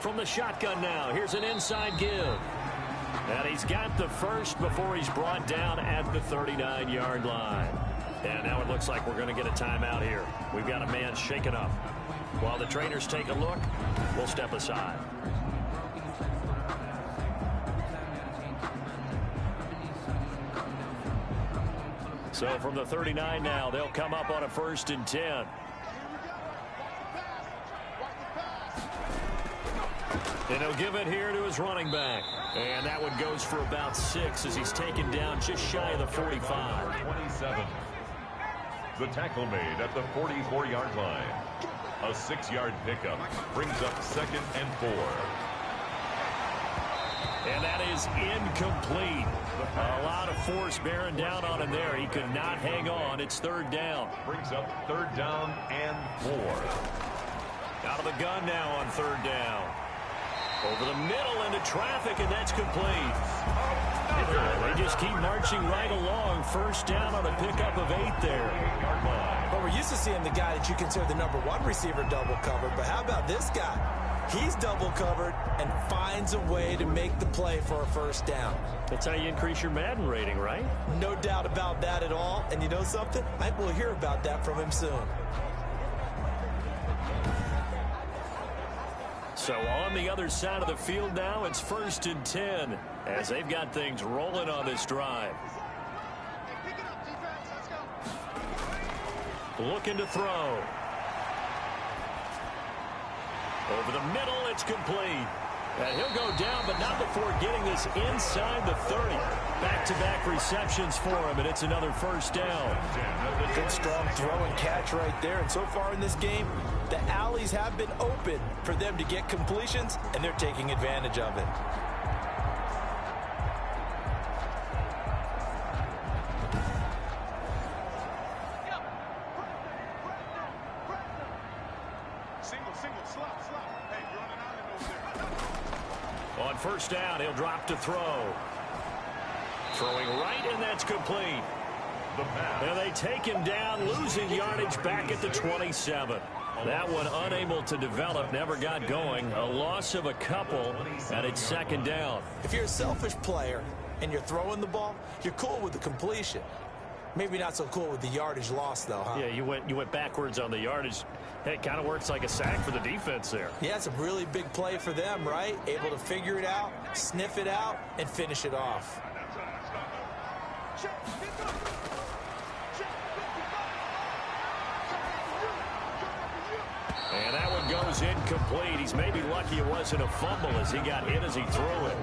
From the shotgun now, here's an inside give. And he's got the first before he's brought down at the 39-yard line. And now it looks like we're going to get a timeout here. We've got a man shaken up. While the trainers take a look, we'll step aside. So from the 39 now, they'll come up on a 1st and 10. And he'll give it here to his running back. And that one goes for about 6 as he's taken down just shy of the 45. 27. The tackle made at the 44-yard line. A 6-yard pickup brings up 2nd and 4. And that is incomplete. A lot of force bearing down on him there. He could not hang on. It's 3rd down. Brings up 3rd down and 4. Out of the gun now on 3rd down. Over the middle into traffic, and that's complete. They just keep marching right along. 1st down on a pickup of 8 there. But we're used to seeing the guy that you consider the #1 receiver double covered. But how about this guy? He's double covered and finds a way to make the play for a 1st down. That's how you increase your Madden rating, right? No doubt about that at all. And you know something? I think we'll hear about that from him soon. So on the other side of the field now, it's 1st and 10 as they've got things rolling on this drive. Looking to throw. Over the middle, it's complete. And he'll go down, but not before getting this inside the 30. Back-to-back receptions for him, and it's another 1st down. Good, strong throw and catch right there. And so far in this game, the alleys have been open for them to get completions, and they're taking advantage of it. On 1st down, he'll drop to throw. Throwing right, and that's complete. And they take him down, losing yardage back at the 27. That one unable to develop, never got going. A loss of a couple, and it's 2nd down. If you're a selfish player and you're throwing the ball, you're cool with the completion. Maybe not so cool with the yardage loss, though, huh? Yeah, you went backwards on the yardage. Hey, it kind of works like a sack for the defense there. Yeah, it's a really big play for them, right? Able to figure it out, sniff it out, and finish it off. And that one goes incomplete. He's maybe lucky it wasn't a fumble as he got hit as he threw it.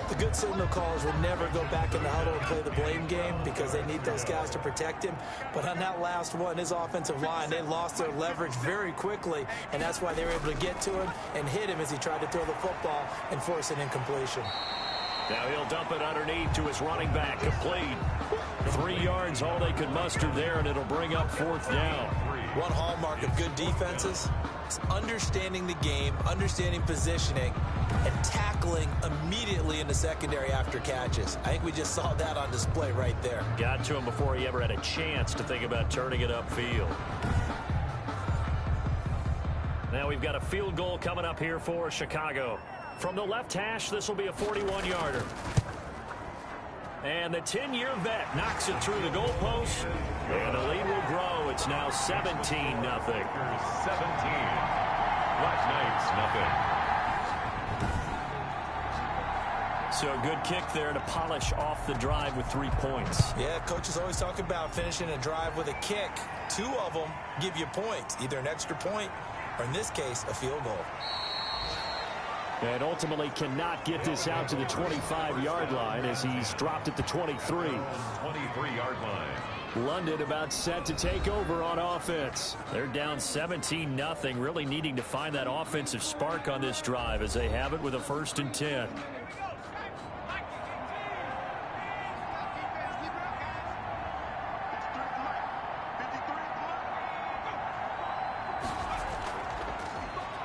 The good signal callers will never go back in the huddle and play the blame game because they need those guys to protect him. But on that last one, his offensive line, they lost their leverage very quickly, and that's why they were able to get to him and hit him as he tried to throw the football and force an incompletion. Now he'll dump it underneath to his running back, complete. 3 yards, all they could muster there, and it'll bring up 4th down. One hallmark of good defenses is understanding the game, understanding positioning, and tackling immediately in the secondary after catches. I think we just saw that on display right there. Got to him before he ever had a chance to think about turning it upfield. Now we've got a field goal coming up here for Chicago. From the left hash, this will be a 41-yarder. And the 10-year vet knocks it through the goalpost. And the lead will grow. It's now 17-0. 17. Black Knights, nothing. So a good kick there to polish off the drive with 3 points. Yeah, coaches always talk about finishing a drive with a kick. 2 of them give you points, either an extra point or, in this case, a field goal. And ultimately cannot get this out to the 25-yard line as he's dropped at the 23. 23-yard line. London about set to take over on offense. They're down 17-0, really needing to find that offensive spark on this drive as they have it with a 1st and 10.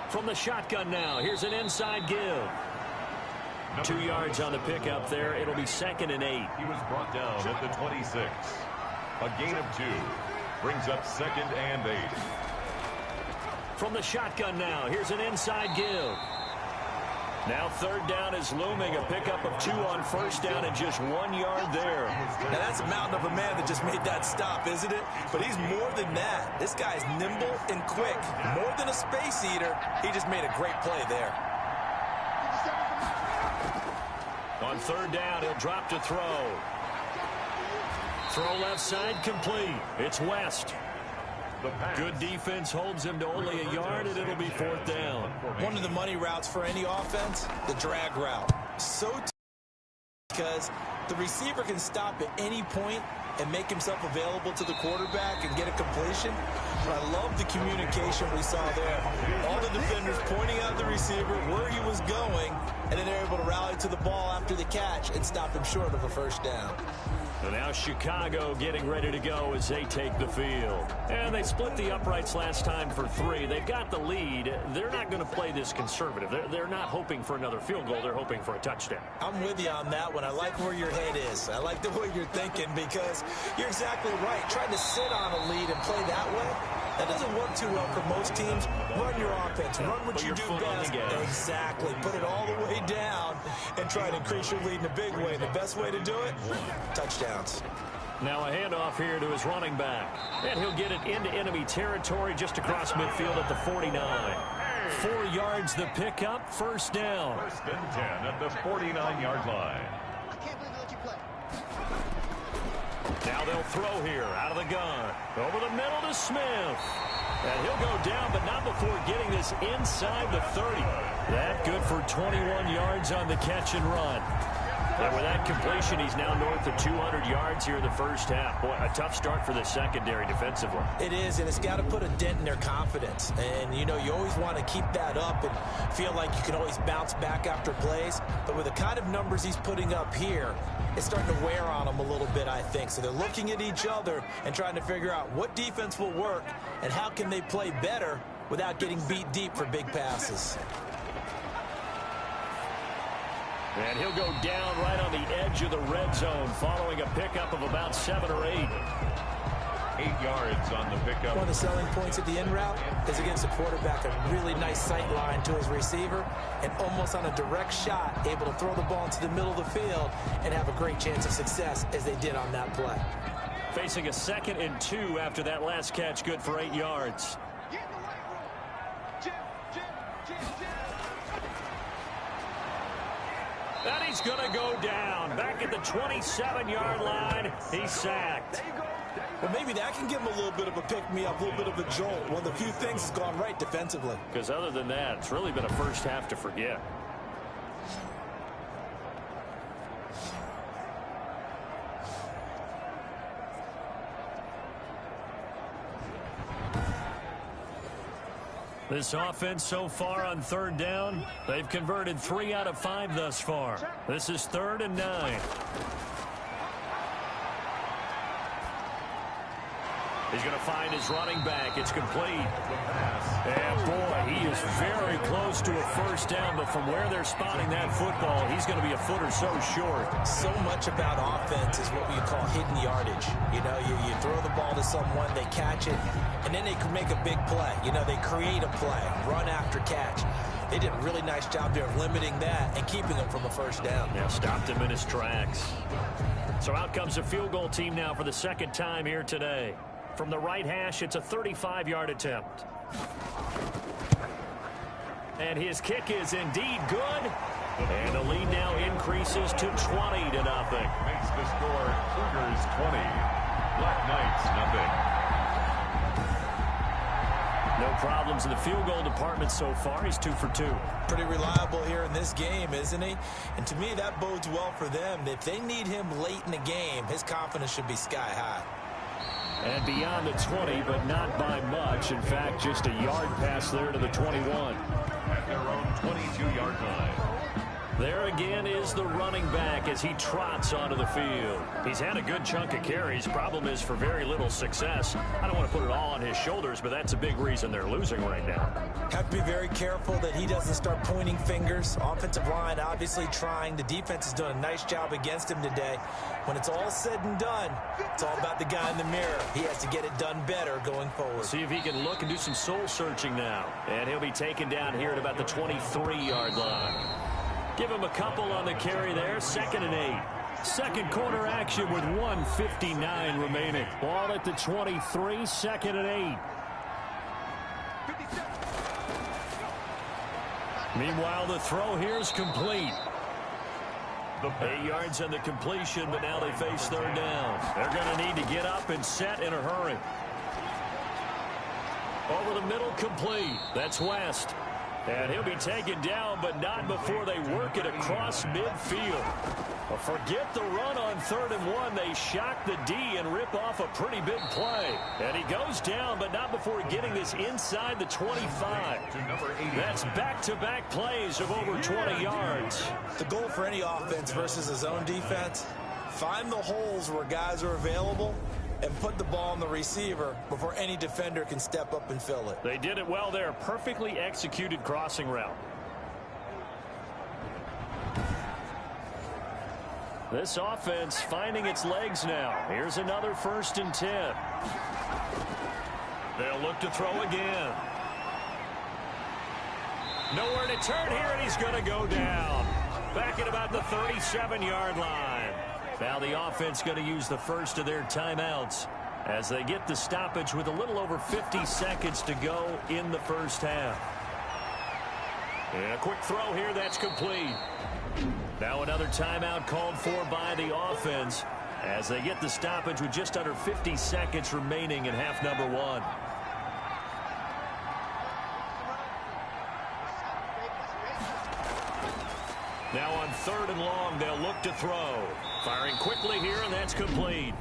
From the shotgun now, here's an inside give. 2 yards on the pickup there. It'll be 2nd and 8. He was brought down at the 26. A gain of 2 brings up 2nd and 8. From the shotgun now, here's an inside give. Now third down is looming. A pickup of 2 on first down and just 1 yard there. Now that's a mountain of a man that just made that stop, isn't it? But he's more than that. This guy's nimble and quick. More than a space eater, he just made a great play there. On third down, he'll drop to throw. Throw left side complete. It's West. Good defense holds him to only a yard, and it'll be fourth down. One of the money routes for any offense, the drag route. So because the receiver can stop at any point and make himself available to the quarterback and get a completion. But I love the communication we saw there. All the defenders pointing out the receiver where he was going, and then they're able to rally to the ball after the catch and stop him short of a first down. And now Chicago getting ready to go as they take the field. And they split the uprights last time for 3. They've got the lead. They're not going to play this conservative. They're not hoping for another field goal. They're hoping for a touchdown. I'm with you on that one. I like where your head is. I like the way you're thinking because you're exactly right. Trying to sit on a lead and play that way, that doesn't work too well for most teams. Run your offense. Run what you do best. Exactly. Put it all the way down and try to increase your lead in a big way. The best way to do it, touchdowns. Now a handoff here to his running back. And he'll get it into enemy territory just across midfield at the 49. 4 yards the pickup, first down. First and 10 at the 49-yard line. I can't believe I let you play. Now they'll throw here out of the gun. Over the middle to Smith. And he'll go down, but not before getting this inside the 30. That good for 21 yards on the catch and run. And with that completion, he's now north of 200 yards here in the first half. Boy, a tough start for the secondary defensively. It is, and it's got to put a dent in their confidence. And, you know, you always want to keep that up and feel like you can always bounce back after plays. But with the kind of numbers he's putting up here, it's starting to wear on them a little bit, I think. So they're looking at each other and trying to figure out what defense will work and how can they play better without getting beat deep for big passes. And he'll go down right on the edge of the red zone following a pickup of about 7 or 8. 8 yards on the pickup. One of the selling points of the in route is against a quarterback, a really nice sight line to his receiver, and almost on a direct shot, able to throw the ball into the middle of the field and have a great chance of success as they did on that play. Facing a 2nd and 2 after that last catch, good for 8 yards. And he's going to go down. Back at the 27-yard line, he's sacked. Well, maybe that can give him a little bit of a pick-me-up, a little bit of a jolt. One of the few things that's gone right defensively. Because other than that, it's really been a first half to forget. This offense so far on third down, they've converted 3 out of 5 thus far. This is 3rd and 9. He's going to find his running back. It's complete. And boy, he is very close to a first down, but from where they're spotting that football, he's going to be a foot or so short. So much about offense is what we call hidden yardage. You know, you throw the ball to someone, they catch it, and then they can make a big play. You know, they create a play, run after catch. They did a really nice job there of limiting that and keeping him from a first down. Yeah, stopped him in his tracks. So out comes the field goal team now for the 2nd time here today. From the right hash, it's a 35-yard attempt. And his kick is indeed good. And the lead now increases to 20-0. Makes the score Cougars 20. Black Knights nothing. No problems in the field goal department so far. He's 2 for 2. Pretty reliable here in this game, isn't he? And to me, that bodes well for them. If they need him late in the game, his confidence should be sky high. And beyond the 20, but not by much. In fact, just a yard pass there to the 21. At their own 22-yard line. There again is the running back as he trots onto the field. He's had a good chunk of carries. Problem is for very little success. I don't want to put it all on his shoulders, but that's a big reason they're losing right now. Have to be very careful that he doesn't start pointing fingers. Offensive line obviously trying. The defense has done a nice job against him today. When it's all said and done, it's all about the guy in the mirror. He has to get it done better going forward. See if he can look and do some soul searching now. And he'll be taken down here at about the 23-yard line. Give him a couple on the carry there. 2nd and 8. Second quarter action with 1:59 remaining. Ball at the 23, 2nd and 8. Meanwhile, the throw here is complete. 8 yards on the completion, but now they face 3rd down. They're going to need to get up and set in a hurry. Over the middle, complete. That's West. And he'll be taken down, but not before they work it across midfield. Well, forget the run on 3rd and 1. They shock the D and rip off a pretty big play. And he goes down, but not before getting this inside the 25. That's back-to-back plays of over 20 yards. The goal for any offense versus a zone defense, find the holes where guys are available and put the ball on the receiver before any defender can step up and fill it. They did it well there. Perfectly executed crossing route. This offense finding its legs now. Here's another 1st and 10. They'll look to throw again. Nowhere to turn here, and he's going to go down. Back at about the 37-yard line. Now the offense going to use the first of their timeouts as they get the stoppage with a little over 50 seconds to go in the first half. And a quick throw here, that's complete. Now another timeout called for by the offense as they get the stoppage with just under 50 seconds remaining in half number 1. Now on 3rd and long, they'll look to throw. Firing quickly here, and that's complete.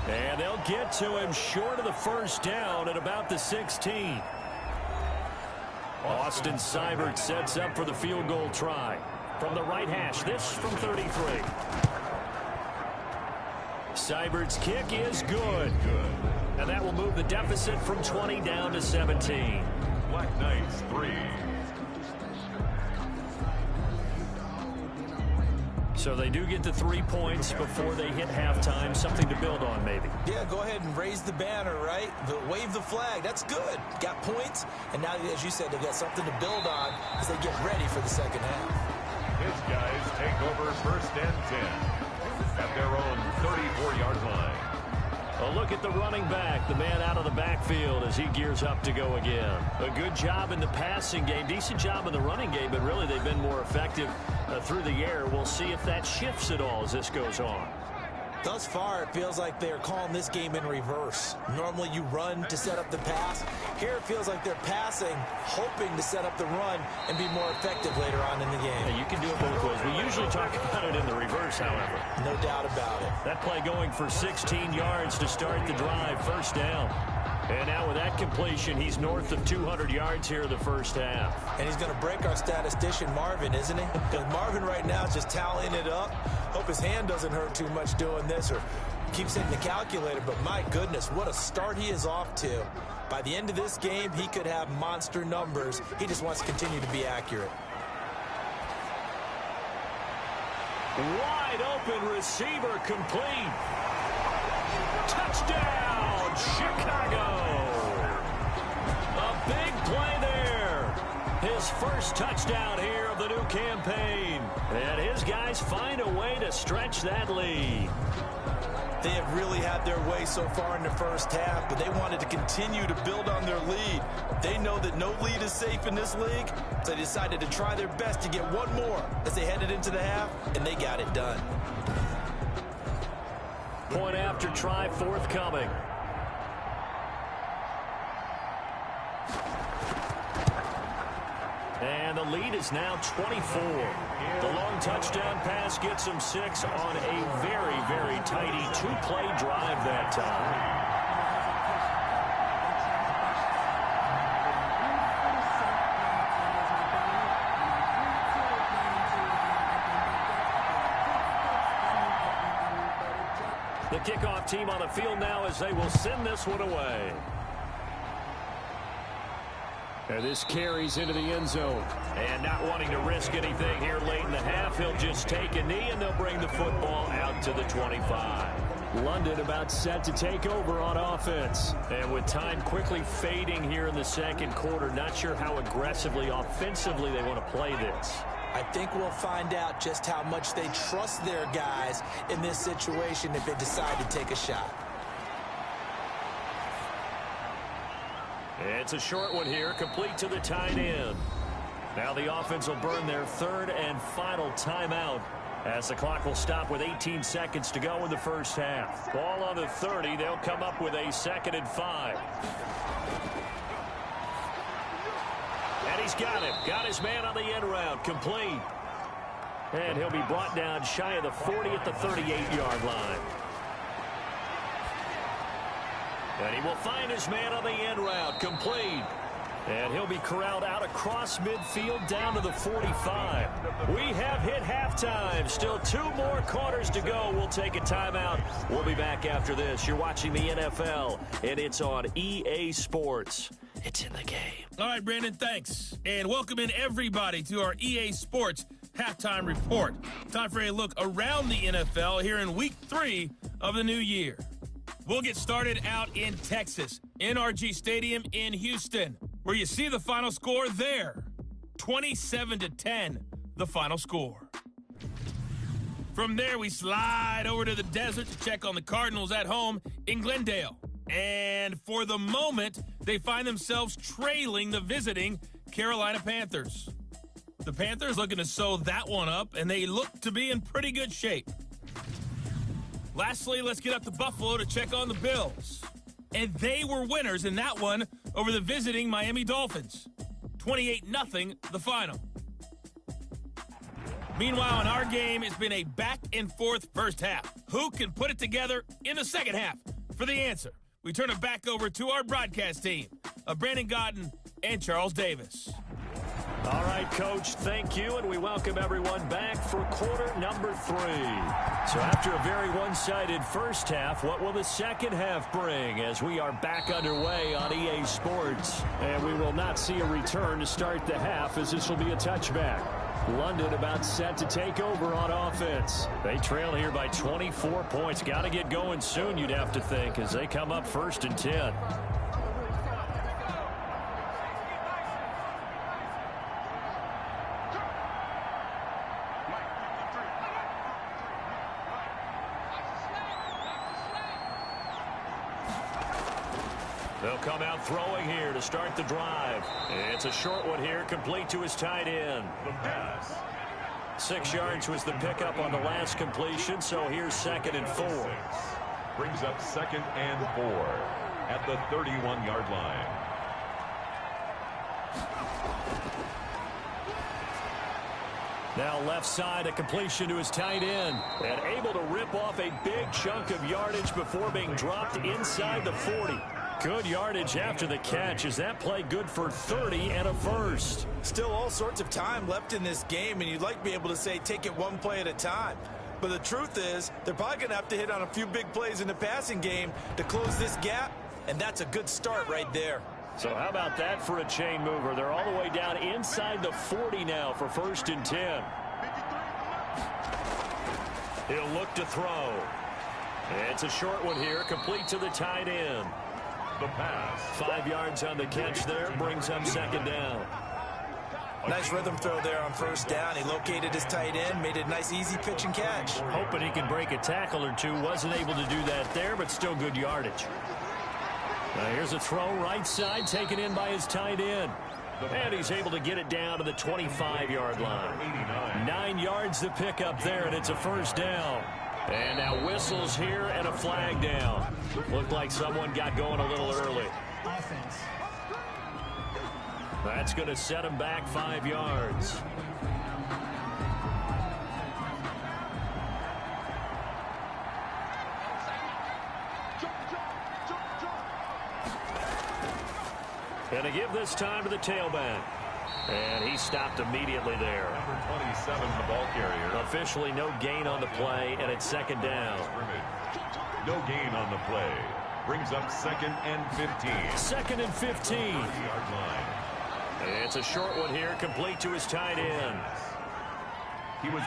And they'll get to him short of the 1st down at about the 16. Austin Seibert sets up for the field goal try. From the right hash, this from 33. Seibert's kick is good. And that will move the deficit from 20 down to 17. Black Knights 3. So they do get the 3 points before they hit halftime. Something to build on, maybe. Yeah, go ahead and raise the banner, right? Wave the flag. That's good. Got points. And now, as you said, they've got something to build on as they get ready for the second half. His guys take over 1st and 10 at their own 34-yard line. A look at the running back, the man out of the backfield as he gears up to go again. A good job in the passing game, decent job in the running game, but really they've been more effective through the air. We'll see if that shifts at all as this goes on. Thus far, it feels like they're calling this game in reverse. Normally you run to set up the pass. Here it feels like they're passing, hoping to set up the run and be more effective later on in the game. Yeah, you can do it both ways. We usually talk about it in the reverse, however. No doubt about it. That play going for 16 yards to start the drive, 1st down. And now with that completion, he's north of 200 yards here in the first half. And he's going to break our statistician, Marvin, isn't he? Because Marvin right now is just tallying it up. Hope his hand doesn't hurt too much doing this or keeps hitting the calculator. But my goodness, what a start he is off to. By the end of this game, he could have monster numbers. He just wants to continue to be accurate. Wide open receiver complete. Touchdown, Chicago. A big play there. His first touchdown here of the new campaign. And his guys find a way to stretch that lead. They have really had their way so far in the first half, but they wanted to continue to build on their lead. They know that no lead is safe in this league, so they decided to try their best to get one more as they headed into the half, and they got it done. Point after try forthcoming. And the lead is now 24. The long touchdown pass gets them 6 on a very, very tidy 2-play drive that time. The kickoff team on the field now as they will send this one away. And this carries into the end zone. And not wanting to risk anything here late in the half, he'll just take a knee and they'll bring the football out to the 25. London about set to take over on offense. And with time quickly fading here in the second quarter, not sure how aggressively, offensively they want to play this. I think we'll find out just how much they trust their guys in this situation if they decide to take a shot. It's a short one here, complete to the tight end. Now the offense will burn their third and final timeout as the clock will stop with 18 seconds to go in the first half. Ball on the 30. They'll come up with a 2nd and 5. And he's got him. Got his man on the end route. Complete. And he'll be brought down shy of the 40 at the 38-yard line. And he will find his man on the end route. Complete. And he'll be corralled out across midfield down to the 45. We have hit halftime. Still 2 more quarters to go. We'll take a timeout. We'll be back after this. You're watching the NFL, and it's on EA Sports. It's in the game. All right, Brandon, thanks. And welcome in everybody to our EA Sports Halftime Report. Time for a look around the NFL here in Week 3 of the new year. We'll get started out in Texas, NRG Stadium in Houston, where you see the final score there. 27-10, the final score. From there, we slide over to the desert to check on the Cardinals at home in Glendale. And for the moment, they find themselves trailing the visiting Carolina Panthers. The Panthers looking to sew that one up, and they look to be in pretty good shape. Lastly, let's get up to Buffalo to check on the Bills. And they were winners in that one over the visiting Miami Dolphins. 28-0, the final. Meanwhile, in our game, it's been a back-and-forth first half. Who can put it together in the second half? For the answer, we turn it back over to our broadcast team of Brandon Godden and Charles Davis. All right, Coach, thank you, and we welcome everyone back for quarter number 3. So after a very one-sided first half, what will the second half bring as we are back underway on EA Sports? And we will not see a return to start the half as this will be a touchback. London about set to take over on offense. They trail here by 24 points. Got to get going soon, you'd have to think, as they come up 1st and 10. They'll come out throwing here to start the drive. It's a short one here, complete to his tight end. The pass. 6 yards was the pickup on the last completion, so here's 2nd and 4. Brings up 2nd and 4 at the 31-yard line. Now left side, a completion to his tight end. And able to rip off a big chunk of yardage before being dropped inside the 40. Good yardage after the catch. Is that play good for 30 and a first? Still all sorts of time left in this game, and you'd like to be able to say take it one play at a time. But the truth is, they're probably going to have to hit on a few big plays in the passing game to close this gap, and that's a good start right there. So how about that for a chain mover? They're all the way down inside the 40 now for 1st and 10. He'll look to throw. It's a short one here, complete to the tight end. The pass. 5 yards on the catch there, brings up 2nd down. Nice rhythm throw there on 1st down. He located his tight end, made it a nice easy pitch and catch. Hoping he could break a tackle or two. Wasn't able to do that there, but still good yardage. Now here's a throw right side, taken in by his tight end. And he's able to get it down to the 25-yard line. 9 yards to pick up there, and it's a 1st down. And now whistles here and a flag down. Looked like someone got going a little early. Offense. That's going to set him back 5 yards. And to give this time to the tailback. And he stopped immediately there. Number 27, the ball carrier. Officially no gain on the play, and it's 2nd down. No gain on the play. Brings up 2nd and 15. 2nd and 15. 30-yard line. It's a short one here, complete to his tight end.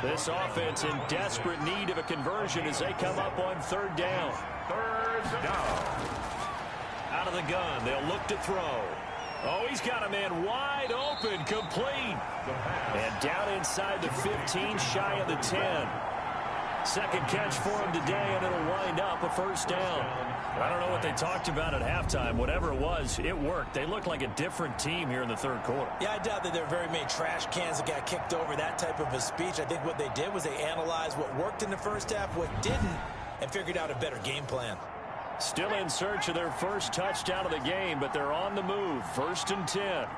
This offense in desperate need of a conversion as they come up on 3rd down. 3rd down. Out of the gun, they'll look to throw. Oh, he's got a man wide open, complete. And down inside the 15, shy of the 10. Second catch for him today, and it'll wind up a first down. I don't know what they talked about at halftime. Whatever it was, it worked. They looked like a different team here in the third quarter. Yeah, I doubt that there are very many trash cans that got kicked over, that type of a speech. I think what they did was they analyzed what worked in the first half, what didn't, and figured out a better game plan. Still in search of their first touchdown of the game, but they're on the move. 1st and 10.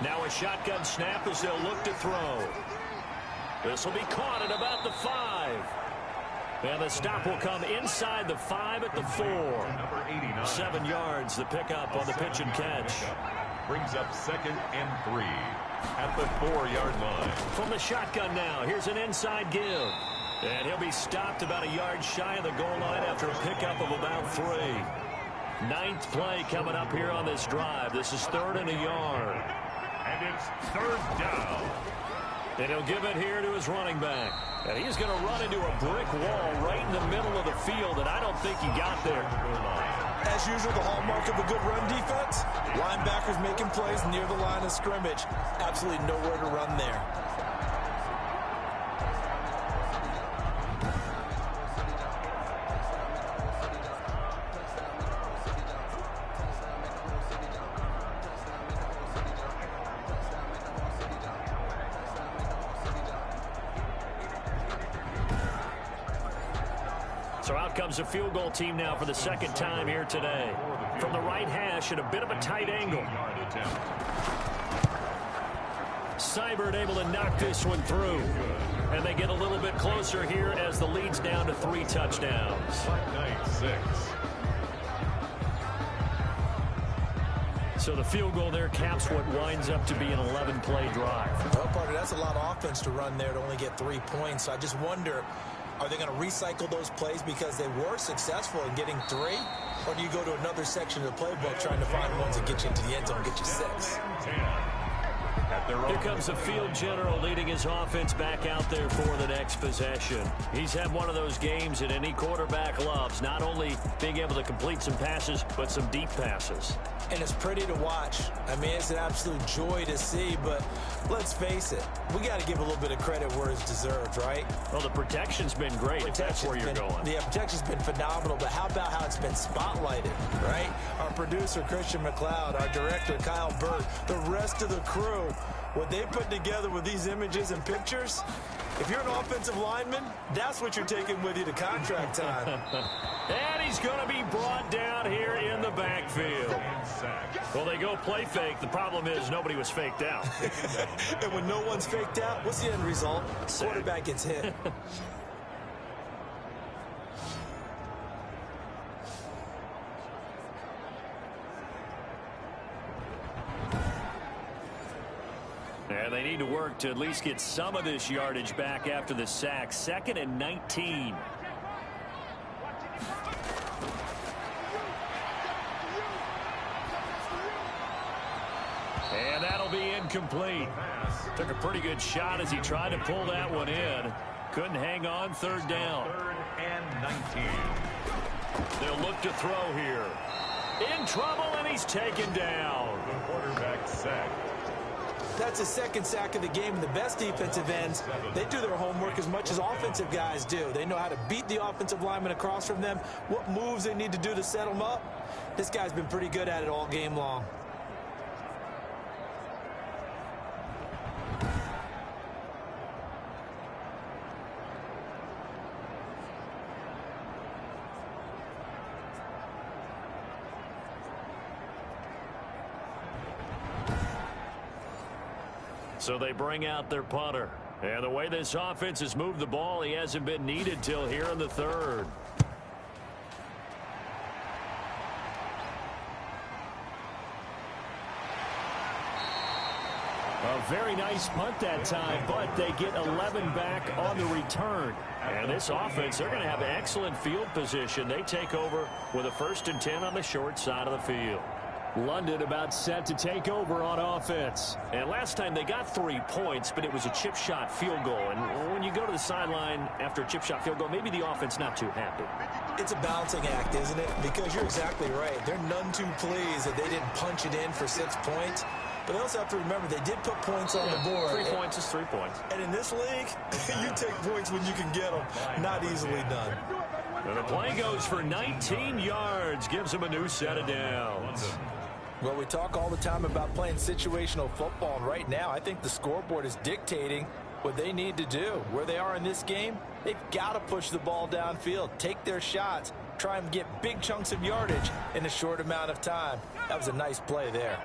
Now a shotgun snap as they'll look to throw. This will be caught at about the 5. And the stop will come inside the 5 at the 4. 7 yards, the pickup on the pitch and catch. Brings up 2nd and 3 at the 4-yard line. From the shotgun now, here's an inside give. And he'll be stopped about a yard shy of the goal line after a pickup of about 3. 9th play coming up here on this drive. This is 3rd and a yard. And it's 3rd down. And he'll give it here to his running back. And he's going to run into a brick wall right in the middle of the field, and I don't think he got there. As usual, the hallmark of a good run defense, linebackers making plays near the line of scrimmage. Absolutely nowhere to run there. So out comes a field goal team now for the second time here today. From the right hash at a bit of a tight angle. Seibert able to knock this one through. And they get a little bit closer here as the lead's down to 3 touchdowns. 9-6. So the field goal there caps what winds up to be an 11-play drive. Well, partner, that's a lot of offense to run there to only get 3 points. So I just wonder, are they going to recycle those plays because they were successful in getting 3? Or do you go to another section of the playbook trying to find ones that get you into the end zone and get you 6? Here comes the field general leading his offense back out there for the next possession. He's had one of those games that any quarterback loves, not only being able to complete some passes, but some deep passes. And it's pretty to watch. I mean, it's an absolute joy to see, but let's face it, we got to give a little bit of credit where it's deserved, right? Well, the protection's been great, if that's where you're going. Yeah, protection's been phenomenal, but how about how it's been spotlighted, right? Our producer, Christian McLeod, our director, Kyle Burt, the rest of the crew, what they put together with these images and pictures, if you're an offensive lineman, that's what you're taking with you to contract time. And he's going to be brought down here in the backfield. Well, they go play fake. The problem is nobody was faked out. And when no one's faked out, what's the end result? Quarterback gets hit. And they need to work to at least get some of this yardage back after the sack. 2nd and 19. And that'll be incomplete. Took a pretty good shot as he tried to pull that one in. Couldn't hang on. 3rd down. 3rd and 19. They'll look to throw here. In trouble, and he's taken down. The quarterback sacked. That's his 2nd sack of the game. And the best defensive ends, they do their homework as much as offensive guys do. They know how to beat the offensive lineman across from them, what moves they need to do to set them up. This guy's been pretty good at it all game long. So they bring out their punter. And the way this offense has moved the ball, he hasn't been needed till here in the 3rd. A very nice punt that time, but they get 11 back on the return. And this offense, they're going to have excellent field position. They take over with a 1st and 10 on the short side of the field. London about set to take over on offense. And last time they got 3 points, but it was a chip shot field goal. And when you go to the sideline after a chip shot field goal, maybe the offense not too happy. It's a balancing act, isn't it? Because you're exactly right. They're none too pleased that they didn't punch it in for 6 points. But they also have to remember they did put points on the board. 3 points is 3 points. And in this league, you take points when you can get them. Not easily done. And the play goes for 19 yards. Gives them a new set of downs. Well, we talk all the time about playing situational football. And right now, I think the scoreboard is dictating what they need to do. Where they are in this game, they've got to push the ball downfield, take their shots, try and get big chunks of yardage in a short amount of time. That was a nice play there.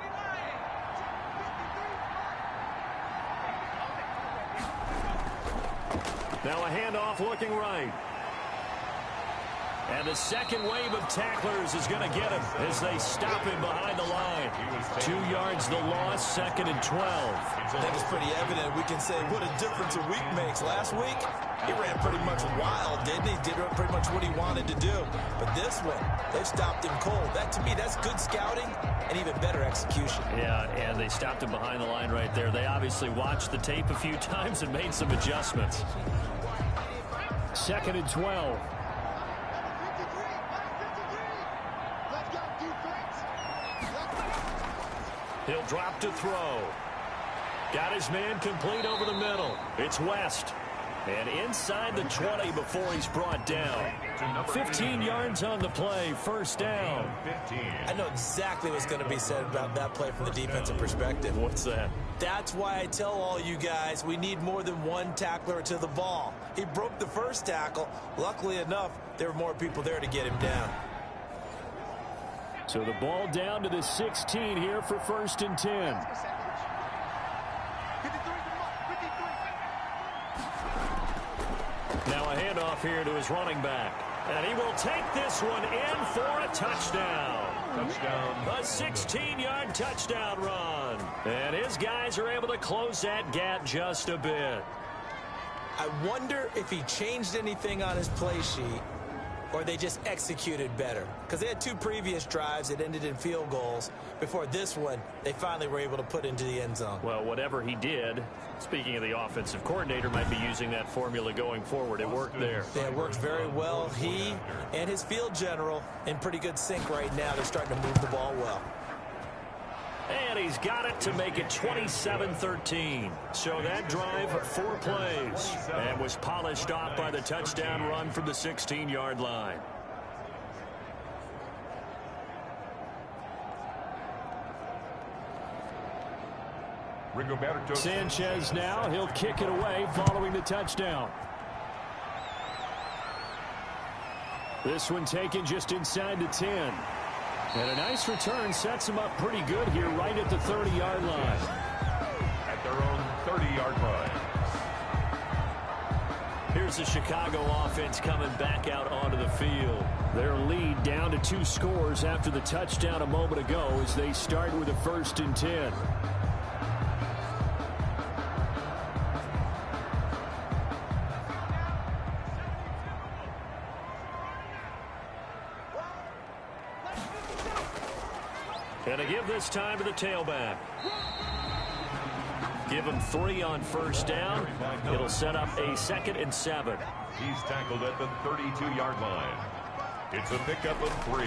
Now a handoff looking right. And the second wave of tacklers is going to get him as they stop him behind the line. 2 yards the loss, 2nd and 12. I think it's pretty evident. We can say what a difference a week makes. Last week, he ran pretty much wild, didn't he? Did pretty much what he wanted to do. But this one, they've stopped him cold. That, to me, that's good scouting and even better execution. Yeah, and they stopped him behind the line right there. They obviously watched the tape a few times and made some adjustments. 2nd and 12. He'll drop to throw. Got his man complete over the middle. It's West. And inside the 20 before he's brought down. 15 yards on the play, 1st down. I know exactly what's going to be said about that play from the defensive perspective. What's that? That's why I tell all you guys we need more than one tackler to the ball. He broke the first tackle. Luckily enough, there were more people there to get him down. So the ball down to the 16 here for 1st and 10. Now a handoff here to his running back. And he will take this one in for a touchdown. A 16-yard touchdown run. And his guys are able to close that gap just a bit. I wonder if he changed anything on his play sheet or they just executed better. Because they had 2 previous drives that ended in field goals. Before this one, they finally were able to put into the end zone. Well, whatever he did, speaking of the offensive coordinator, might be using that formula going forward. It worked there. Yeah, it worked very well. He and his field general in pretty good sync right now. They're starting to move the ball well. And he's got it to make it 27-13. So that drive, 4 plays, and was polished off by the touchdown run from the 16-yard line. Sanchez now, he'll kick it away following the touchdown. This one taken just inside the 10. And a nice return sets him up pretty good here right at the 30-yard line. At their own 30-yard line. Here's the Chicago offense coming back out onto the field. Their lead down to 2 scores after the touchdown a moment ago as they start with a 1st and 10. And to give this time to the tailback. Give him 3 on 1st down. It'll set up a 2nd and 7. He's tackled at the 32-yard line. It's a pickup of 3.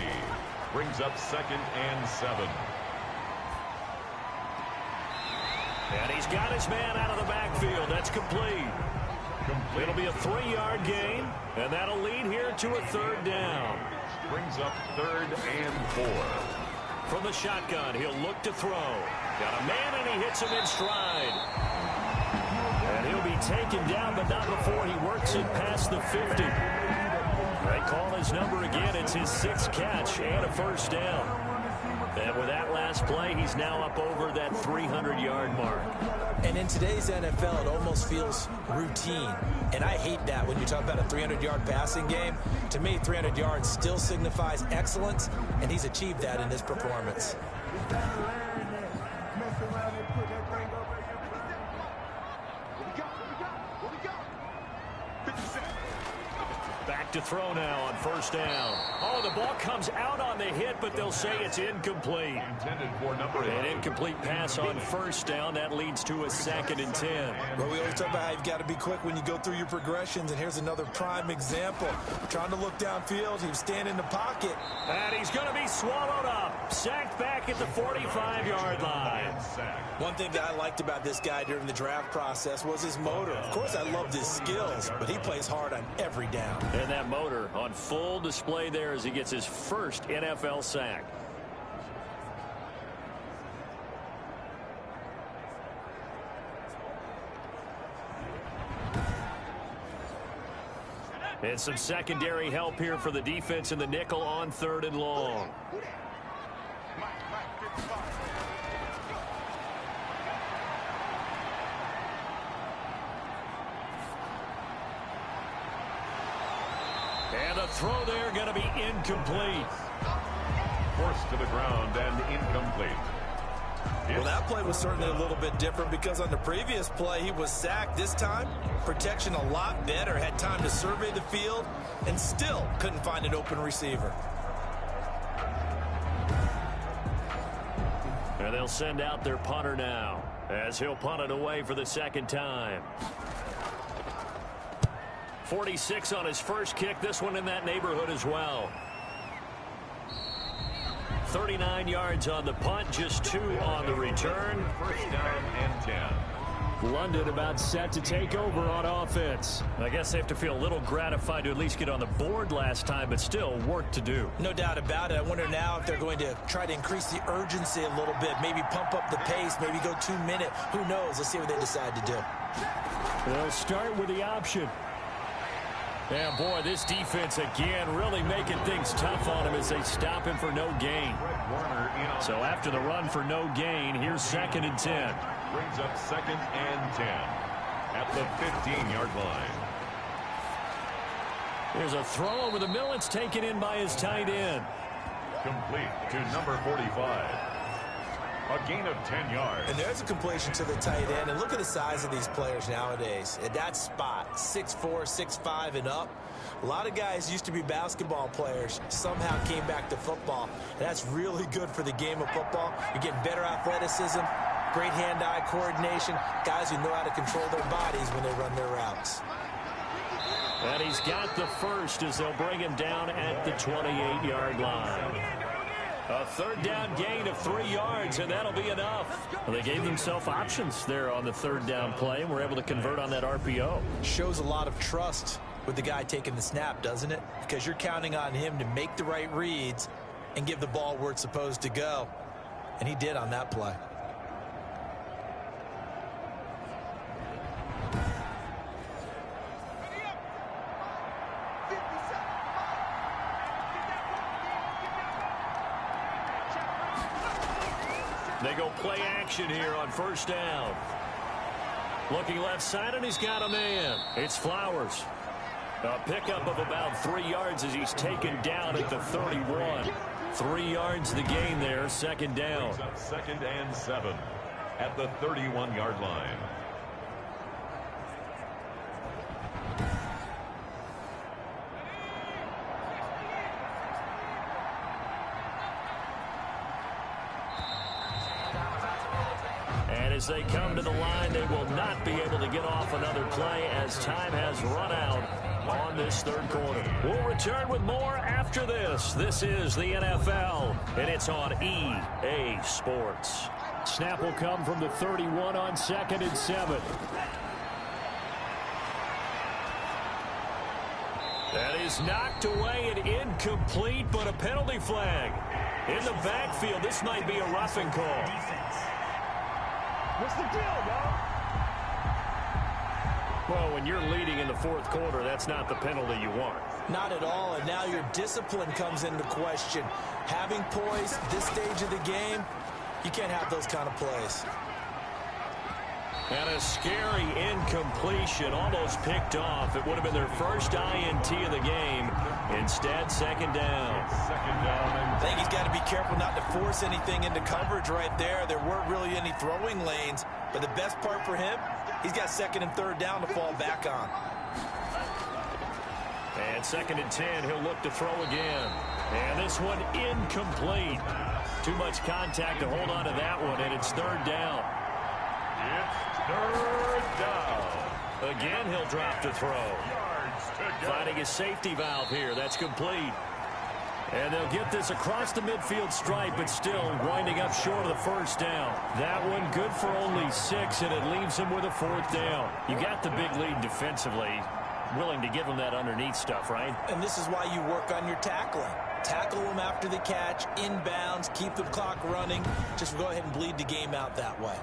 Brings up 2nd and 7. And he's got his man out of the backfield. That's complete. It'll be a 3-yard gain, and that'll lead here to a 3rd down. Brings up 3rd and 4. From the shotgun, he'll look to throw. Got a man, and he hits him in stride. And he'll be taken down, but not before he works it past the 50. They call his number again. It's his 6th catch and a 1st down. And with that last play, he's now up over that 300-yard mark. And in today's NFL, it almost feels routine. And I hate that when you talk about a 300-yard passing game. To me, 300 yards still signifies excellence, and he's achieved that in this performance. Back to throw now on 1st down. Oh, the ball comes out on the hit, but they'll say it's incomplete. Intended for number 8. An incomplete pass on 1st down. That leads to a 2nd and 10. Well, we always talk about how you've got to be quick when you go through your progressions, and here's another prime example. Trying to look downfield, he was standing in the pocket. And he's going to be swallowed up. Sacked back at the 45-yard line. and sacked. One thing that I liked about this guy during the draft process was his motor. Of course, I loved his skills, but he plays hard on every down. And that motor on full display there as he gets his first NFL sack. And some secondary help here for the defense in the nickel on 3rd and long. And the throw there going to be incomplete. Forced to the ground and incomplete. Well, that play was certainly a little bit different because on the previous play, he was sacked. This time, protection a lot better. Had time to survey the field and still couldn't find an open receiver. And they'll send out their punter now as he'll punt it away for the second time. 46 on his first kick. This one in that neighborhood as well. 39 yards on the punt, just 2 on the return. First down and 10. London about set to take over on offense. I guess they have to feel a little gratified to at least get on the board last time, but still work to do. No doubt about it. I wonder now if they're going to try to increase the urgency a little bit, maybe pump up the pace, maybe go 2 minute. Who knows? Let's see what they decide to do. They'll start with the option. And boy, this defense again really making things tough on him as they stop him for no gain. So after the run for no gain, here's 2nd and 10. Brings up 2nd and 10 at the 15-yard line. There's a throw over the middle. It's taken in by his tight end. Complete to number 45. A gain of 10 yards. And there's a completion to the tight end. And look at the size of these players nowadays. At that spot, 6'4", 6'5", and up. A lot of guys used to be basketball players, somehow came back to football. And that's really good for the game of football. You're getting better athleticism, great hand-eye coordination, guys who know how to control their bodies when they run their routes. And he's got the first as they'll bring him down at the 28-yard line. A 3rd down gain of 3 yards, and that'll be enough. Well, they gave themselves options there on the 3rd down play, and were able to convert on that RPO. Shows a lot of trust with the guy taking the snap, doesn't it? Because you're counting on him to make the right reads and give the ball where it's supposed to go. And he did on that play. They go play action here on 1st down. Looking left side, and he's got a man. It's Flowers. A pickup of about 3 yards as he's taken down at the 31. 3 yards the gain there, 2nd down. 2nd and 7 at the 31-yard line. As they come to the line, they will not be able to get off another play as time has run out on this 3rd quarter. We'll return with more after this. This is the NFL, and it's on EA Sports. Snap will come from the 31 on 2nd and 7. That is knocked away and incomplete, but a penalty flag. In the backfield, this might be a roughing call. What's the deal, dog? Well, when you're leading in the 4th quarter, that's not the penalty you want. Not at all, and now your discipline comes into question. Having poise this stage of the game, you can't have those kind of plays. And a scary incompletion, almost picked off. It would have been their first INT of the game. Instead, 2nd down. 2nd down. I think he's got to be careful not to force anything into coverage right there. There weren't really any throwing lanes, but the best part for him, he's got 2nd and 3rd down to fall back on. And 2nd and 10, he'll look to throw again. And this one incomplete. Too much contact to hold on to that one, and it's 3rd down. It's 3rd down. Again, he'll drop to throw. Yards to go. Finding his safety valve here. That's complete. And they'll get this across the midfield stripe, but still winding up short of the first down. That one good for only 6, and it leaves them with a 4th down. You got the big lead defensively. Willing to give them that underneath stuff, right? And this is why you work on your tackling. Tackle them after the catch, inbounds, keep the clock running. Just go ahead and bleed the game out that way.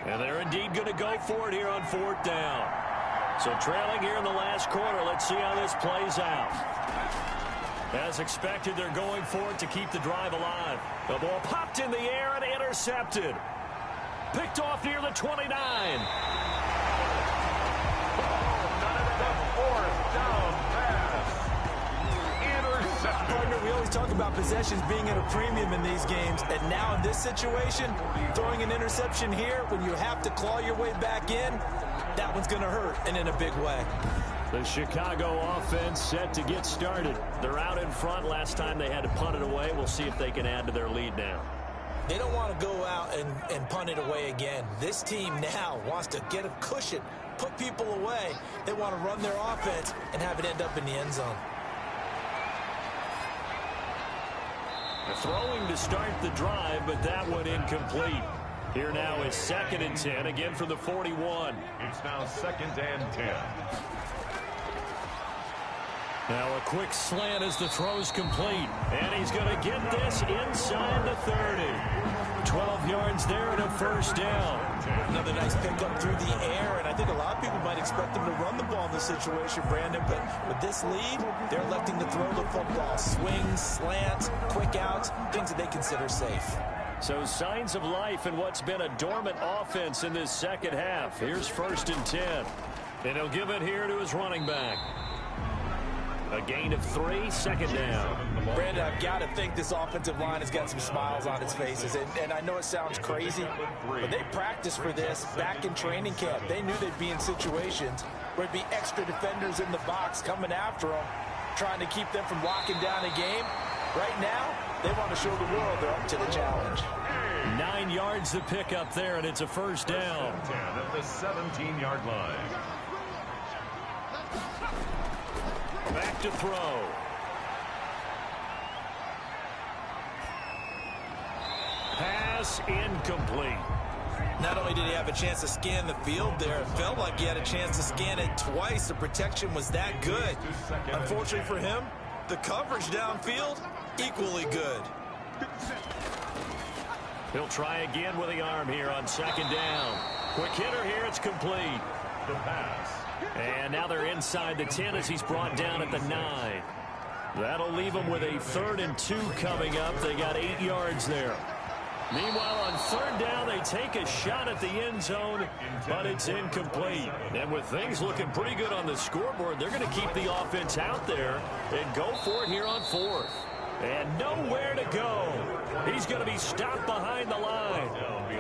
And they're indeed going to go for it here on 4th down. So trailing here in the last quarter. Let's see how this plays out. As expected, they're going for it to keep the drive alive. The ball popped in the air and intercepted. Picked off near the 29. Partner, we always talk about possessions being at a premium in these games, and now in this situation, throwing an interception here when you have to claw your way back in, that one's going to hurt, and in a big way. The Chicago offense set to get started. They're out in front. Last time they had to punt it away. We'll see if they can add to their lead now. They don't want to go out and punt it away again. This team now wants to get a cushion, put people away. They want to run their offense and have it end up in the end zone. Throwing to start the drive, but that one incomplete. Here now is 2nd and 10, again from the 41. It's now 2nd and 10. Now a quick slant as the throw's complete. And he's going to get this inside the 30. 12 yards there and a 1st down. Another nice pickup through the air, and I think a lot of people might expect them to run the ball in this situation, Brandon, but with this lead, they're electing to throw the football. Swings, slants, quick outs, things that they consider safe. So signs of life in what's been a dormant offense in this second half. Here's 1st and 10. And he'll give it here to his running back. A gain of 3, 2nd down. Brandon, I've got to think this offensive line has got some smiles on its faces. And I know it sounds crazy, but they practiced for this back in training camp. They knew they'd be in situations where it'd be extra defenders in the box coming after them, trying to keep them from locking down a game. Right now, they want to show the world they're up to the challenge. 9 yards to pick up there, and it's a 1st down. 10 at the 17-yard line. Back to throw. Pass incomplete. Not only did he have a chance to scan the field there, it felt like he had a chance to scan it twice. The protection was that good. Unfortunately for him, the coverage downfield, equally good. He'll try again with the arm here on 2nd down. Quick hitter here, it's complete. The pass. And now they're inside the 10 as he's brought down at the 9. That'll leave them with a 3rd and 2 coming up. They got 8 yards there. Meanwhile, on 3rd down, they take a shot at the end zone, but it's incomplete. And with things looking pretty good on the scoreboard, they're going to keep the offense out there and go for it here on 4th. And nowhere to go. He's going to be stopped behind the line.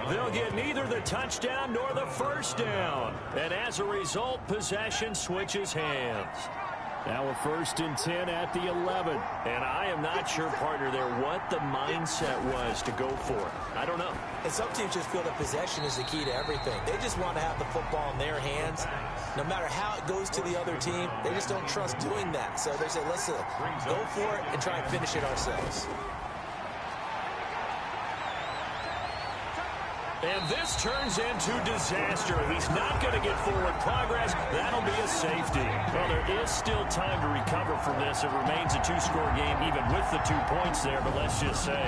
They'll get neither the touchdown nor the 1st down. And as a result, possession switches hands. Now a 1st and 10 at the 11. And I am not sure, partner, there what the mindset was to go for it. I don't know. And some teams just feel that possession is the key to everything. They just want to have the football in their hands. No matter how it goes to the other team, they just don't trust doing that. So they say, listen, go for it and try and finish it ourselves. And this turns into disaster. He's not going to get forward progress. That'll be a safety. Well, there is still time to recover from this. It remains a 2-score game even with the 2 points there. But let's just say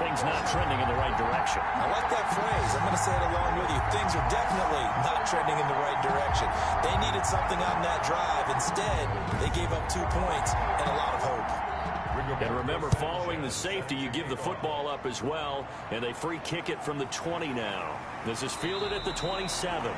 things not trending in the right direction. I like that phrase. I'm going to say it along with you. Things are definitely not trending in the right direction. They needed something on that drive. Instead, they gave up 2 points and a lot of hope. And remember, following the safety, you give the football up as well, and they free kick it from the 20 now. This is fielded at the 27.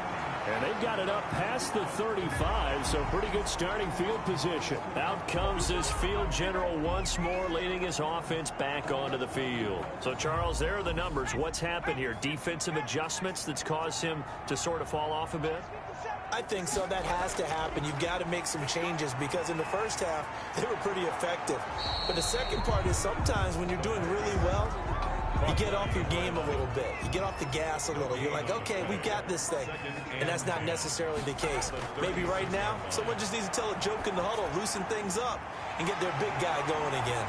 And they've got it up past the 35, so pretty good starting field position. Out comes this field general once more, leading his offense back onto the field. So, Charles, there are the numbers. What's happened here? Defensive adjustments that's caused him to sort of fall off a bit? I think so. That has to happen. You've got to make some changes because in the first half, they were pretty effective. But the second part is sometimes when you're doing really well, You get off your game a little bit. You get off the gas a little. You're like, okay, we've got this thing. And that's not necessarily the case. Maybe right now, someone just needs to tell a joke in the huddle, loosen things up, and get their big guy going again.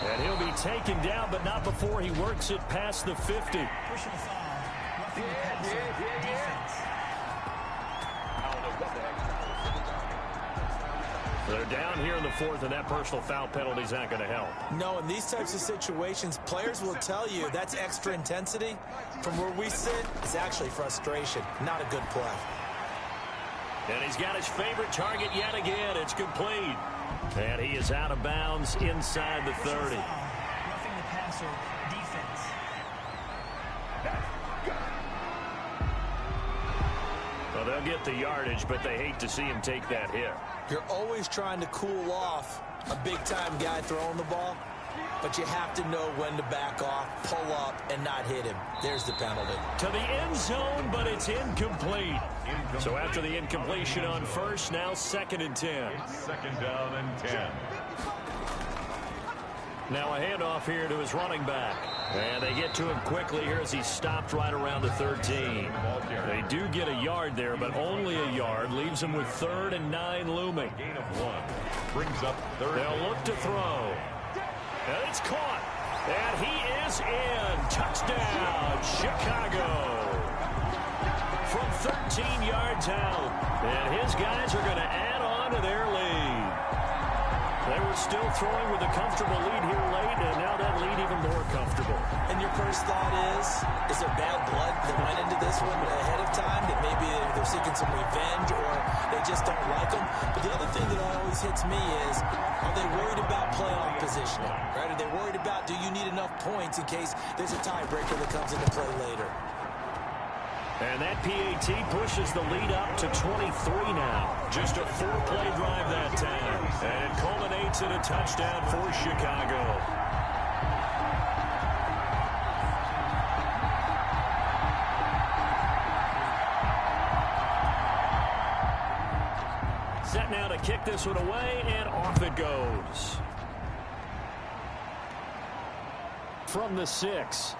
And he'll be taken down, but not before he works it past the 50. Personal foul. Roughing the passer. Defense. They're down here in the fourth, and that personal foul penalty is not going to help. No, in these types of situations, players will tell you that's extra intensity. From where we sit, it's actually frustration. Not a good play. And he's got his favorite target yet again. It's complete. And he is out of bounds inside the 30. Roughing the passer. Defense. Well, they'll get the yardage, but they hate to see him take that hit. You're always trying to cool off a big-time guy throwing the ball, but you have to know when to back off, pull up, and not hit him. There's the penalty. To the end zone, but it's incomplete. So after the incompletion on first, now 2nd and 10. Second down and 10. Now a handoff here to his running back. And they get to him quickly here as he stopped right around the 13. They do get a yard there, but only a yard. Leaves him with 3rd and 9 looming. Gain of 1. Brings up 3rd. They'll look to throw. And it's caught. And he is in. Touchdown, Chicago. From 13 yards out. And his guys are going to add on to their lead. They were still throwing with a comfortable lead here late, and now that lead even more comfortable. And your first thought is there bad blood that went into this one ahead of time, that maybe they're seeking some revenge or they just don't like them? But the other thing that always hits me is, are they worried about playoff positioning? Right? Are they worried about, do you need enough points in case there's a tiebreaker that comes into play later? And that PAT pushes the lead up to 23 now. Just a 4-play drive that time. And it culminates in a touchdown for Chicago. Set now to kick this one away, and off it goes. From the 6.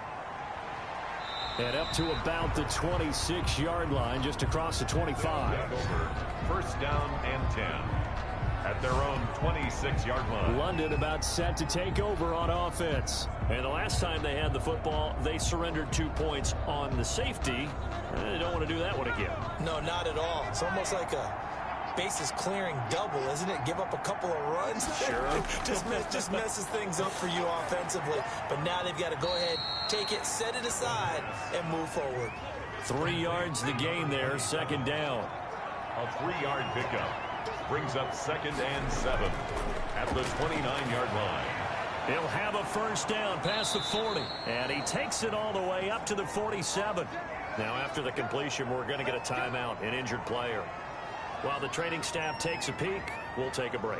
And up to about the 26-yard line, just across the 25. First down and 10. At their own 26-yard line. London about set to take over on offense. And the last time they had the football, they surrendered 2 points on the safety. They don't want to do that one again. No, not at all. It's almost like a bases clearing double, isn't it? Give up a couple of runs. Sure. just messes things up for you offensively. But now they've got to go ahead, take it, set it aside, and move forward. 3 yards the gain there, 2nd down. A 3-yard pickup. Brings up 2nd and 7 at the 29-yard line. He'll have a first down past the 40. And he takes it all the way up to the 47. Now after the completion, we're going to get a timeout, an injured player. While the training staff takes a peek, we'll take a break.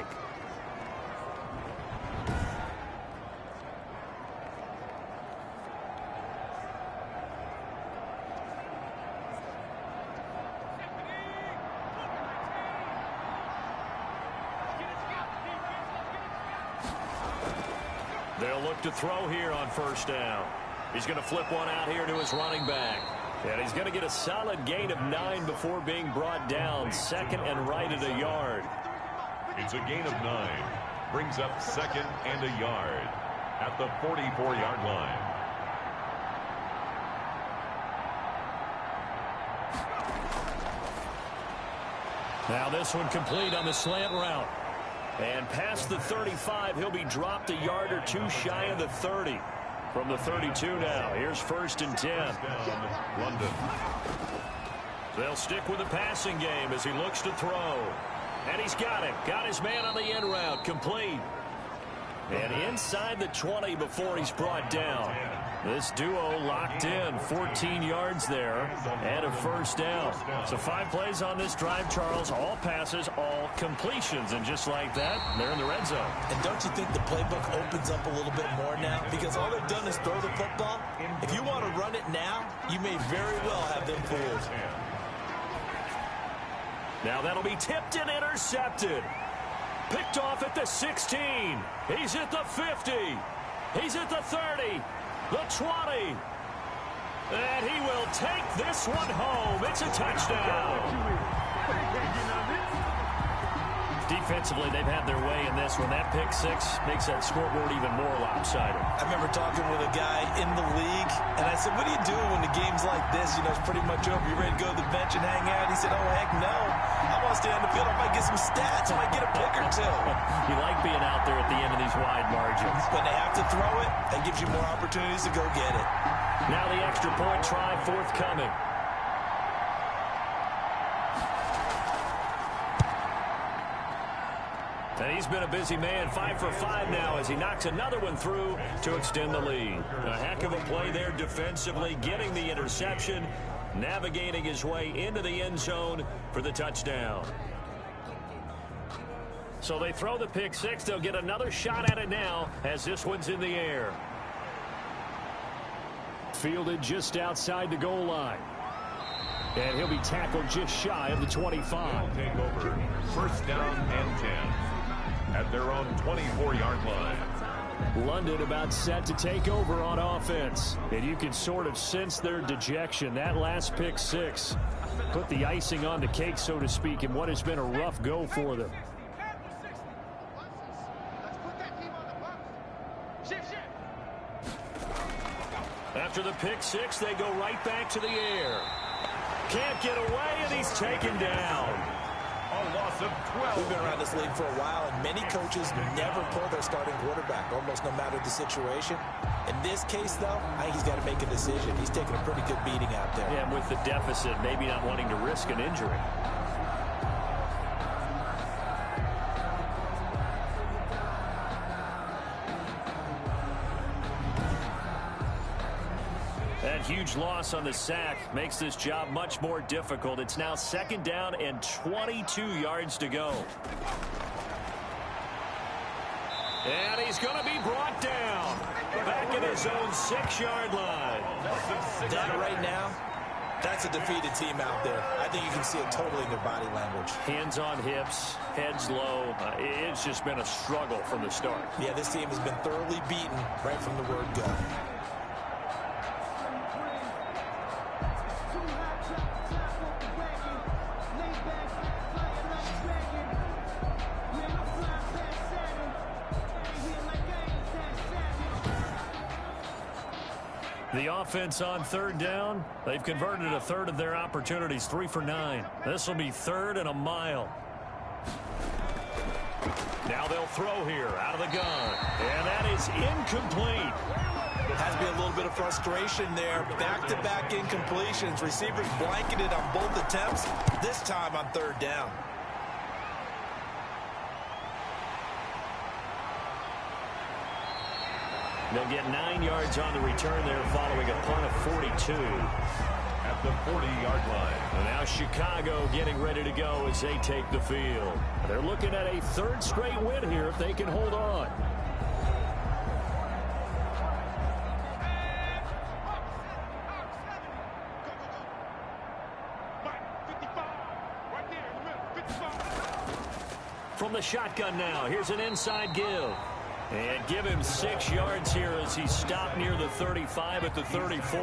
They'll look to throw here on first down. He's going to flip one out here to his running back. And he's going to get a solid gain of 9 before being brought down. 2nd and right at a yard. It's a gain of 9. Brings up 2nd and a yard at the 44-yard line. Now this one complete on the slant route. And past the 35, he'll be dropped a yard or 2 shy of the 30. From the 32 now, here's 1st and 10. London. They'll stick with the passing game as he looks to throw. And he's got it. Got his man on the end route. Complete. And inside the 20 before he's brought down. This duo locked in. 14 yards there and a first down. So 5 plays on this drive, Charles. All passes, all completions. And just like that, they're in the red zone. And don't you think the playbook opens up a little bit more now? Because all they've done is throw the football. If you want to run it now, you may very well have them fooled. Now that'll be tipped and intercepted. Picked off at the 16. He's at the 50. He's at the 30. The 20. And he will take this one home. It's a touchdown. Defensively, they've had their way in this one. That pick six makes that scoreboard even more lopsided. I remember talking with a guy in the league, and I said, what do you do when the game's like this? You know, it's pretty much over. You ready to go to the bench and hang out? He said, oh, heck no. I want to stay on the field. I might get some stats. I might get a pick or two. You like being out there at the end of these wide margins. When they have to throw it, that gives you more opportunities to go get it. Now the extra point try forthcoming. And he's been a busy man, 5 for 5 now as he knocks another one through to extend the lead. A heck of a play there defensively, getting the interception, navigating his way into the end zone for the touchdown. So they throw the pick six. They'll get another shot at it now as this one's in the air. Fielded just outside the goal line. And he'll be tackled just shy of the 25. Take over. First down and 10. At their own 24-yard line. London about set to take over on offense. And you can sort of sense their dejection. That last pick six put the icing on the cake, so to speak, in what has been a rough go for them. After the pick six, they go right back to the air. Can't get away, and he's taken down. A loss of 12. We've been around this league for a while, and many coaches never pull their starting quarterback, almost no matter the situation. In this case, though, I think he's got to make a decision. He's taking a pretty good beating out there. Yeah, and with the deficit, maybe not wanting to risk an injury. That huge loss on the sack makes this job much more difficult. It's now second down and 22 yards to go. And he's going to be brought down back at his own 6-yard line. That right now, that's a defeated team out there. I think you can see it totally in their body language. Hands on hips, heads low. It's just been a struggle from the start. Yeah, this team has been thoroughly beaten right from the word go. The offense on third down, they've converted a third of their opportunities, 3 for 9. This will be 3rd and a mile. Now they'll throw here out of the gun, and that is incomplete. Has to be a little bit of frustration there. Back-to-back incompletions. Receivers blanketed on both attempts, this time on third down. They'll get 9 yards on the return there following a punt of 42. At the 40-yard line. And now Chicago getting ready to go as they take the field. They're looking at a 3rd straight win here if they can hold on. From the shotgun now, here's an inside give. And give him 6 yards here as he's stopped near the 35 at the 34.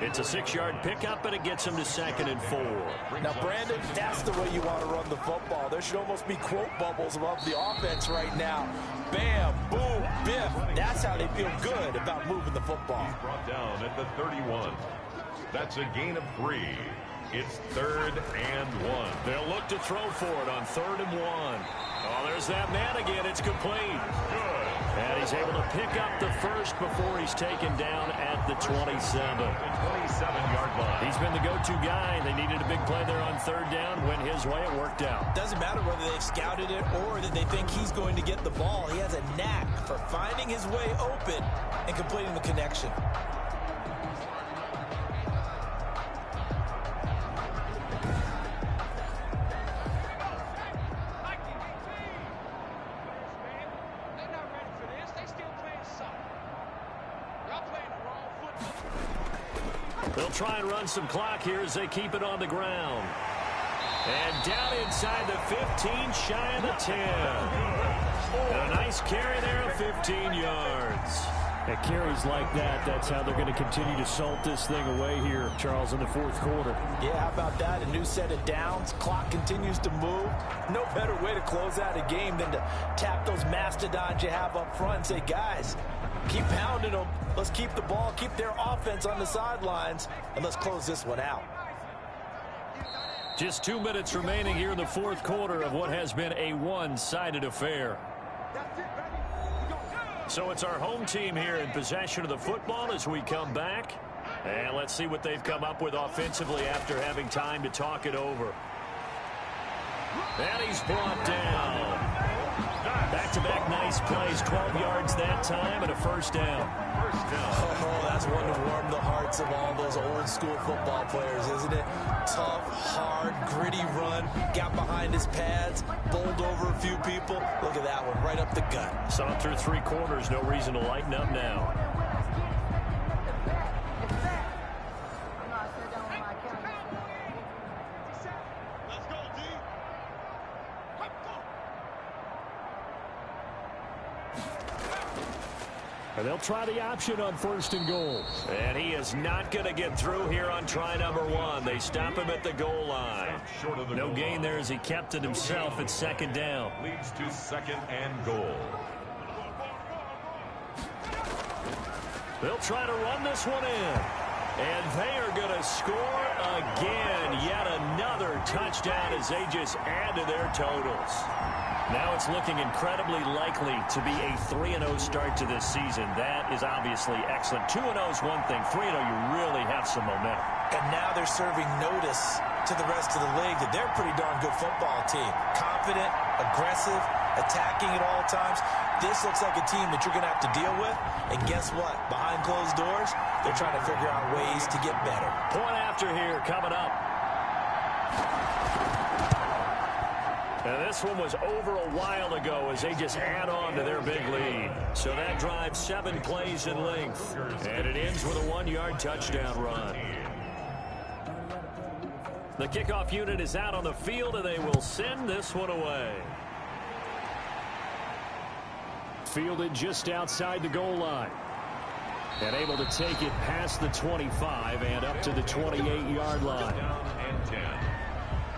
It's a 6-yard pickup, and it gets him to 2nd and 4. Now, Brandon, that's the way you want to run the football. There should almost be quote bubbles above the offense right now. Bam, boom, biff. That's how they feel good about moving the football. He's brought down at the 31. That's a gain of 3. It's 3rd and 1. They'll look to throw for it on 3rd and 1. Oh, there's that man again. It's complete. Good. And he's able to pick up the first before he's taken down at the 27. The 27-yard line. He's been the go-to guy. They needed a big play there on 3rd down. Went his way. It worked out. Doesn't matter whether they've scouted it or that they think he's going to get the ball. He has a knack for finding his way open and completing the connection. They'll try and run some clock here as they keep it on the ground. And down inside the 15, shy of the 10. And a nice carry there of 15 yards. At carries like that, that's how they're going to continue to salt this thing away here, Charles, in the fourth quarter. Yeah, how about that? A new set of downs. Clock continues to move. No better way to close out a game than to tap those mastodons you have up front and say, guys, keep pounding them. Let's keep the ball, keep their offense on the sidelines, and let's close this one out. Just 2 minutes remaining here in the fourth quarter of what has been a one-sided affair. So it's our home team here in possession of the football as we come back. And let's see what they've come up with offensively after having time to talk it over. And he's brought down. Back-to-back nice plays, 12 yards that time and a first down. Oh, that's one to warm the hearts of all those old-school football players, isn't it? Tough, hard, gritty run, got behind his pads, bowled over a few people. Look at that one, right up the gut. Saw it through 3 quarters, no reason to lighten up now. And they'll try the option on 1st and goal. And he is not going to get through here on try number 1. They stop him at the goal line. No gain there as he kept it himself at 2nd down. Leads to 2nd and goal. They'll try to run this one in. And they are going to score again. Yet another touchdown as they just add to their totals. Now it's looking incredibly likely to be a 3-0 start to this season. That is obviously excellent. 2-0 is one thing. 3-0, you really have some momentum. And now they're serving notice to the rest of the league that they're a pretty darn good football team. Confident, aggressive, attacking at all times. This looks like a team that you're going to have to deal with. And guess what? Behind closed doors, they're trying to figure out ways to get better. Point after here coming up. And this one was over a while ago as they just add on to their big lead. So that drives 7 plays in length. And it ends with a 1-yard touchdown run. The kickoff unit is out on the field, and they will send this one away. Fielded just outside the goal line. And able to take it past the 25 and up to the 28-yard line. Down and 10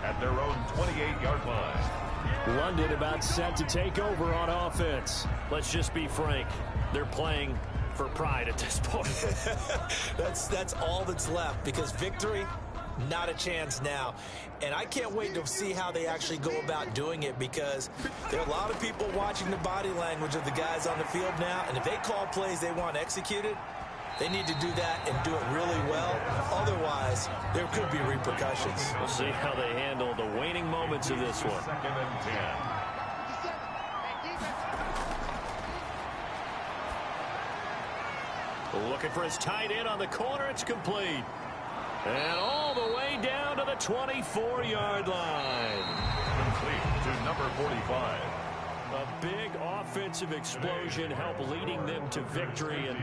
at their own 28-yard line. London about set to take over on offense. Let's just be frank. They're playing for pride at this point. That's all that's left, because victory, not a chance now. And I can't wait to see how they actually go about doing it, because there are a lot of people watching the body language of the guys on the field now. And if they call plays they want executed, they need to do that and do it really well. Otherwise, there could be repercussions. We'll see how they handle the waning moments of this one. 2nd and 10. Looking for his tight end on the corner. It's complete. And all the way down to the 24-yard line. Complete to number 45. A big offensive explosion helped leading them to victory. And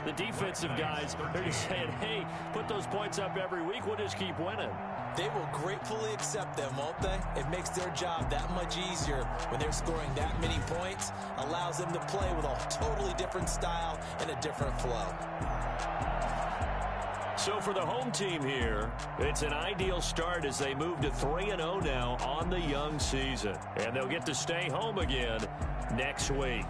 the defensive guys, they're just saying, hey, put those points up every week. We'll just keep winning. They will gratefully accept them, won't they? It makes their job that much easier when they're scoring that many points. Allows them to play with a totally different style and a different flow. So for the home team here, it's an ideal start as they move to 3-0 now on the young season. And they'll get to stay home again next week.